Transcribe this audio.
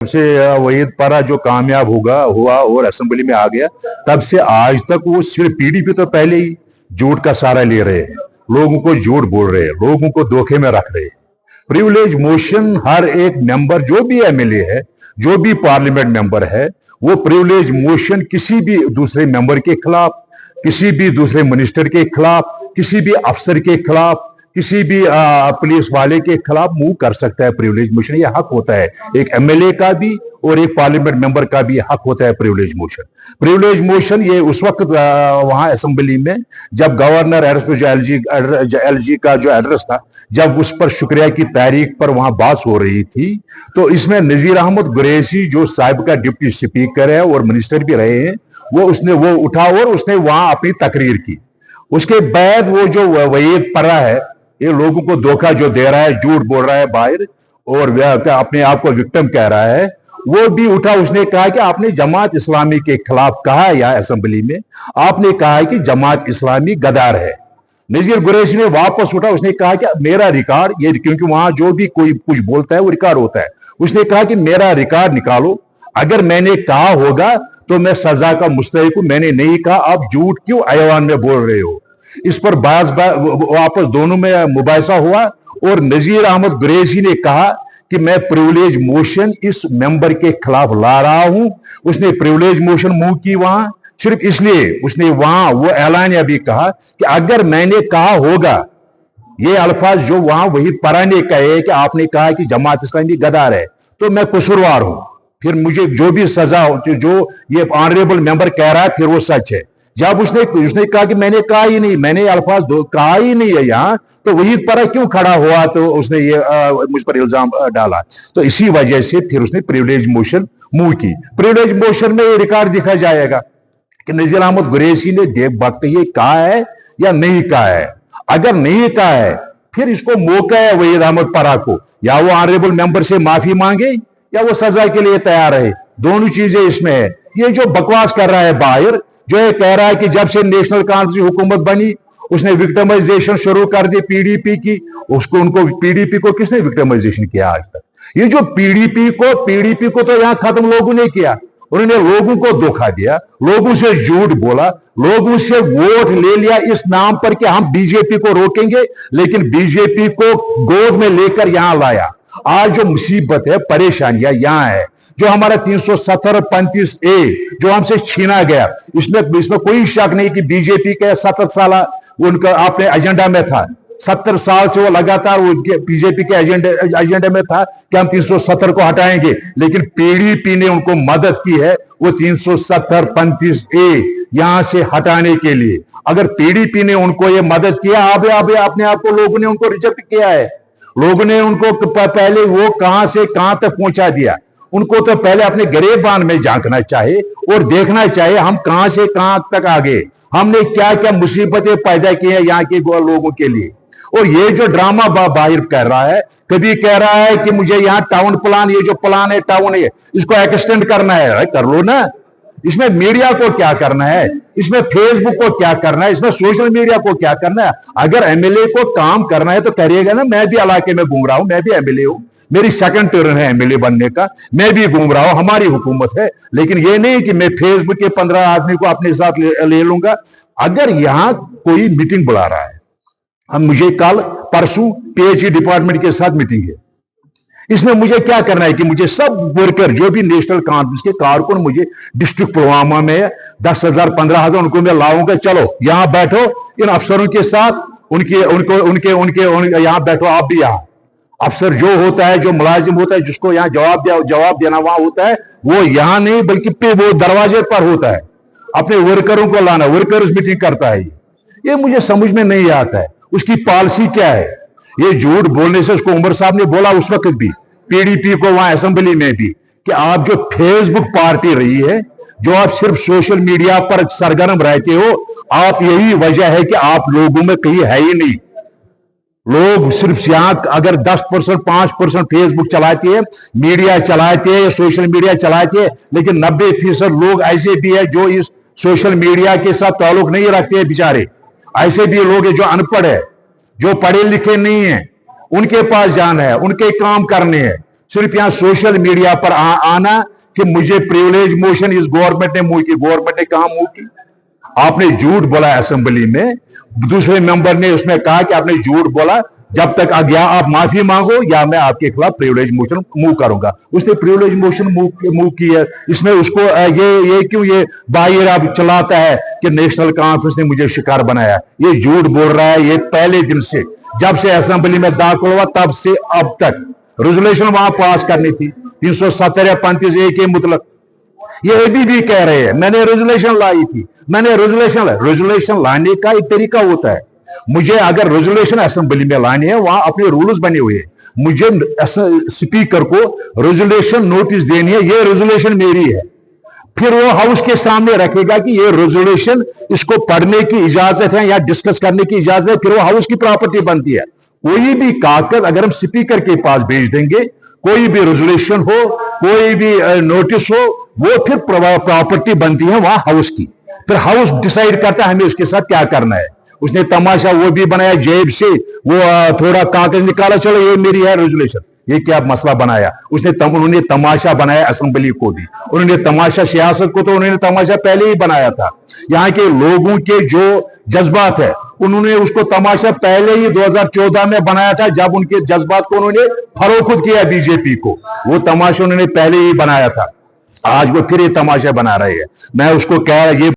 से वहीद पारा जो कामयाब हुआ और असेंबली में आ गया, तब से आज तक वो सिर्फ पीडीपी तो पहले ही झूठ का सहारा ले रहे हैं, लोगों को झूठ बोल रहे हैं, लोगों को धोखे में रख रहे हैं। प्रिविलेज मोशन हर एक मेंबर, जो भी एमएलए है, जो भी पार्लियामेंट मेंबर है, वो प्रिविलेज मोशन किसी भी दूसरे मेंबर के खिलाफ, किसी भी दूसरे मिनिस्टर के खिलाफ, किसी भी अफसर के खिलाफ, किसी भी पुलिस वाले के खिलाफ मूव कर सकता है। प्रिविलेज मोशन ये हक होता है एक एमएलए का भी और एक पार्लियामेंट मेंबर का भी हक होता है प्रिविलेज मोशन। प्रिविलेज मोशन ये उस वक्त वहां असेंबली में जब गवर्नर एड्रेस जो एलजी का जो एड्रेस था, जब उस पर शुक्रिया की तारीख पर वहां बात हो रही थी, तो इसमें नजीर अहमद कुरैशी जो साहिब का डिप्टी स्पीकर है और मिनिस्टर भी रहे हैं, वो उठा और उसने वहां अपनी तकरीर की। उसके बाद वो जो वहीद परा है, ये लोगों को धोखा जो दे रहा है, झूठ बोल रहा है बाहर और अपने आप को विक्टिम कह रहा है, वो भी उठा। उसने कहा कि आपने जमात इस्लामी के खिलाफ कहा या असेंबली में आपने कहा है कि जमात इस्लामी गद्दार है। नजीर कुरैशी ने वापस उठा, उसने कहा कि मेरा रिकॉर्ड ये, क्योंकि वहां जो भी कोई कुछ बोलता है वो रिकॉर्ड होता है, उसने कहा कि मेरा रिकॉर्ड निकालो, अगर मैंने कहा होगा तो मैं सजा का मुस्तहिक हूं, मैंने नहीं कहा, आप झूठ क्यों ऐवान में बोल रहे हो। इस पर वापस दोनों में मुबाहिसा हुआ और नजीर अहमद कुरैशी ने कहा कि मैं प्रिविलेज मोशन इस मेंबर के खिलाफ ला रहा हूं। उसने प्रिविलेज मोशन मूव की वहां सिर्फ इसलिए, उसने वहां वो ऐलानिया भी कहा कि अगर मैंने कहा होगा, ये अल्फाज जो वहां वहीद परा ने कहे कि आपने कहा कि जमात इस्लामी गद्दार है, तो मैं कसूरवार हूं, फिर मुझे जो भी सजा जो ये ऑनरेबल मेंबर कह रहा है फिर वो सच है। जब उसने कहा कि मैंने कहा ही नहीं, मैंने अल्फाज कहा ही नहीं है यहां, तो वहीद परा क्यों खड़ा हुआ, तो उसने ये मुझ पर इल्जाम डाला। तो इसी वजह से फिर उसने प्रिविलेज मोशन मूव की। प्रिविलेज मोशन में ये रिकॉर्ड दिखा जाएगा कि नजीर अहमद कुरैशी ने देव वक्त ये कहा है या नहीं कहा है। अगर नहीं कहा है फिर इसको मौका है वहीद अहमद परा को, या वो ऑनरेबल मेंबर से माफी मांगे या वो सजा के लिए तैयार है। दोनों चीजें इसमें है। ये जो बकवास कर रहा है बाहर, जो ये कह रहा है कि जब से नेशनल कांफ्रेंस की हुकूमत बनी उसने विक्टिमाइजेशन शुरू कर दी पीडीपी की, उनको पीडीपी को किसने विक्टिमाइजेशन किया आज तक। ये जो पीडीपी को तो यहां खत्म लोगों ने किया, उन्होंने लोगों को धोखा दिया, लोगों से झूठ बोला, लोगों से वोट ले लिया इस नाम पर कि हम बीजेपी को रोकेंगे, लेकिन बीजेपी को गोद में लेकर यहां लाया। आज जो मुसीबत है, परेशानियां यहां है, जो हमारा 370-35A जो हमसे छीना गया, इसमें कोई शक नहीं कि बीजेपी के 70 साल उनका अपने एजेंडा में था। 70 साल से वो लगातार बीजेपी के एजेंडे में था कि हम 370 को हटाएंगे, लेकिन पीडीपी ने उनको मदद की है वो 370-35A यहां से हटाने के लिए। अगर पीडीपी ने उनको ये मदद किया, अपने आप को लोगों ने उनको रिजेक्ट किया है। लोगों ने उनको पहले वो कहां से कहां तक पहुंचा दिया। उनको तो पहले अपने गिरेबान में झांकना चाहिए और देखना चाहिए हम कहां से कहां तक आगे, हमने क्या क्या मुसीबतें पैदा की हैं यहाँ के लोगों के लिए। और ये जो ड्रामा बाहर कर रहा है, कभी कह रहा है कि मुझे यहाँ टाउन प्लान, ये जो प्लान है टाउन है, इसको एक्सटेंड करना है, कर लो ना। इसमें मीडिया को क्या करना है, इसमें फेसबुक को क्या करना है, इसमें सोशल मीडिया को क्या करना है। अगर एमएलए को काम करना है तो करिएगा ना। मैं भी इलाके में घूम रहा हूं, मैं भी एमएलए हूं, मेरी सेकंड टर्न है एमएलए बनने का, मैं भी घूम रहा हूं, हमारी हुकूमत है। लेकिन ये नहीं कि मैं फेसबुक के 15 आदमी को अपने साथ ले लूंगा। अगर यहां कोई मीटिंग बुला रहा है, हम मुझे कल परसों पीएचई डिपार्टमेंट के साथ मीटिंग है, इसमें मुझे क्या करना है कि मुझे सब वर्कर जो भी नेशनल कॉन्फ्रेंस के कारकुन मुझे डिस्ट्रिक्ट पुलवामा में 10,000 15,000 उनको मैं लाऊंगा, चलो यहां बैठो इन अफसरों के साथ, उनके यहां बैठो, आप भी यहां अफसर जो होता है, जो मुलाजिम होता है, जिसको यहां जवाब देना वहां होता है, वो यहां नहीं बल्कि वो दरवाजे पर होता है। अपने वर्करों को लाना, वर्कर्स मीटिंग करता है। ये मुझे समझ में नहीं आता है उसकी पॉलिसी क्या है। ये झूठ बोलने से, उसको उमर साहब ने बोला उस वक्त भी, पीडीपी को वहां असेंबली में भी, कि आप जो फेसबुक पार्टी रही है, जो आप सिर्फ सोशल मीडिया पर सरगर्म रहते हो, आप यही वजह है कि आप लोगों में कहीं है ही नहीं। लोग सिर्फ यहां अगर 10% 5% फेसबुक चलाते हैं, मीडिया चलाते हैं, सोशल मीडिया चलाते हैं, लेकिन 90% लोग ऐसे भी है जो इस सोशल मीडिया के साथ ताल्लुक नहीं रखते हैं बेचारे। ऐसे भी लोग हैं जो अनपढ़ है, जो पढ़े लिखे नहीं है, उनके पास जाना है, उनके काम करने हैं। सिर्फ यहां सोशल मीडिया पर आना कि मुझे प्रिविलेज मोशन इस गवर्नमेंट ने मुंह की। गवर्नमेंट ने कहा मुंह की? आपने झूठ बोला असेंबली में, दूसरे मेंबर ने उसमें कहा कि आपने झूठ बोला, जब तक या आप माफी मांगो या मैं आपके खिलाफ प्रिविलेज मोशन मूव करूंगा। उसने प्रिविलेज मोशन मूव की है। इसमें उसको ये क्यों ये बाहर अब चलाता है कि नेशनल कॉन्फ्रेंस ने मुझे शिकार बनाया? ये झूठ बोल रहा है। ये पहले दिन से, जब से असेंबली में दाखिल हुआ तब से अब तक रेजोल्यूशन वहां पास करनी थी 370 या 35 ए के मुतलक। ये अभी भी कह रहे हैं मैंने रेजोल्यूशन लाई थी, मैंने रेजोल्यूशन लाने का एक तरीका होता है। मुझे अगर रेजोल्यूशन असेंबली में लानी है, वहां अपने रूल्स बने हुए हैं। मुझे स्पीकर को रेजोल्यूशन नोटिस देनी है, ये रेजोल्यूशन मेरी है। फिर वो हाउस के सामने रखेगा कि ये रेजोल्यूशन इसको पढ़ने की इजाजत है या डिस्कस करने की इजाजत है, फिर वो हाउस की प्रॉपर्टी बनती है। कोई भी कागज अगर हम स्पीकर के पास भेज देंगे, कोई भी रेजोल्यूशन हो, कोई भी नोटिस हो, वो फिर प्रॉपर्टी बनती है वहां हाउस की। फिर हाउस डिसाइड करता है हमें उसके साथ क्या करना है। उसने तमाशा वो भी बनाया, जेब से वो थोड़ा कागज निकाला, चलो ये मेरी है रेजोल्यूशन। ये क्या मसला बनाया? उन्होंने तमाशा बनाया असेंबली को भी। उन्होंने तमाशा सियासत को तो उन्होंने तमाशा पहले ही बनाया था। यहाँ के लोगों के जो जज्बात है, उन्होंने उसको तमाशा पहले ही 2014 में बनाया था, जब उनके जज्बात को उन्होंने फरोख्त किया बीजेपी को। वो तमाशा उन्होंने पहले ही बनाया था। आज वो फिर ये तमाशा बना रहे हैं। मैं उसको कह ये